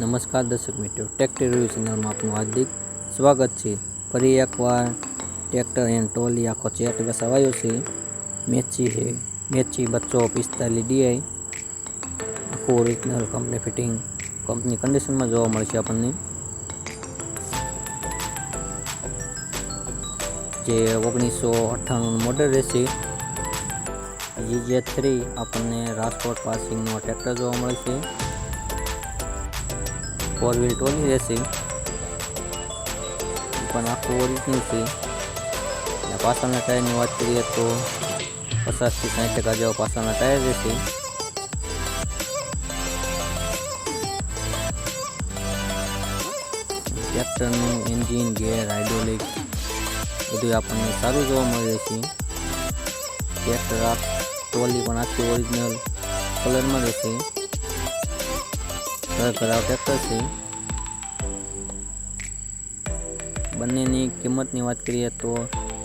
नमस्कार दर्शक मित्रों, ट्रेक्टर रिव्यू चैनल में आपનું हार्दिक स्वागत है। फरी एकवार ट्रेक्टर एंड ट्रॉली आखो चेट बेसावायो छे। मेची है, मेची 245 DI आखो original company fitting company condition में जोवा मळशे आपणने। जे 1998 मॉडल रहेशे। GZ3 आपणने राजकोट पासिंग नो ट्रेक्टर जोवा मळशे। 4 व्हील ट्रॉली रहेशे, पण आखो ओरिजिनल छे। पाछळना टायरनी वात करीए तो 50 થી 60% जेवा पाछळना टायर रहेशे। ट्रेक्टरनुं एंजीन गेर हाइड्रोलिक बधुं आपणने सारुं जोवा मळे छे। ट्रेक्टर आप ट्रॉली पण आखी ओरिजिनल कलर में रहेशे। घर कराव ट्रेक्टर छे। बंनेनी किंमतनी वात करीए तो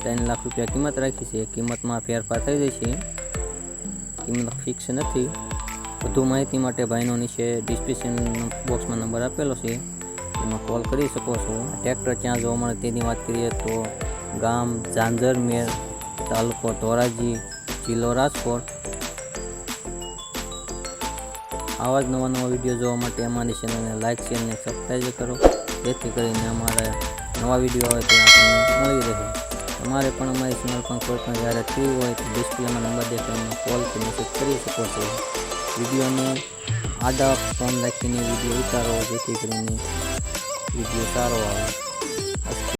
3 लाख रुपया किंमत राखी छे। किंमत में फेरफार थई जशे, किंमत फिक्स नथी। વધુ માહિતી માટે ભાઈનો નીચે ડિસ્ક્રિપ્શન બોક્સમાં નંબર આપેલો છે, એમાં કોલ કરી શકો છો। ટ્રેક્ટર ક્યાં જોવા મળે તેની વાત કરીએ તો ગામ ઝાંઝરમેર, તાલુકો ધોરાજી, જિલ્લો રાજકોટ। આવા જ નવા નવા વિડીયો જોવા માટે અમારી ચેનલને લાઇક શેર અને સબસ્ક્રાઈબ કરો, જેથી કરીને અમારા નવા વિડીયો આવે તે આપણને મળી રહે। તમારે પણ અમારી ચેનલ પર કોઈ પણ જાહેરાત કરવી હોય તો ડિસ્પ્લેમાં નંબર દેખાઈને કોલ કે મેસેજ કરી શકો છો। વિડીયોને આડા ફોન રાખીને વિડીયો ઉતારો, જેથી કરીને વિડીયો સારો આવે।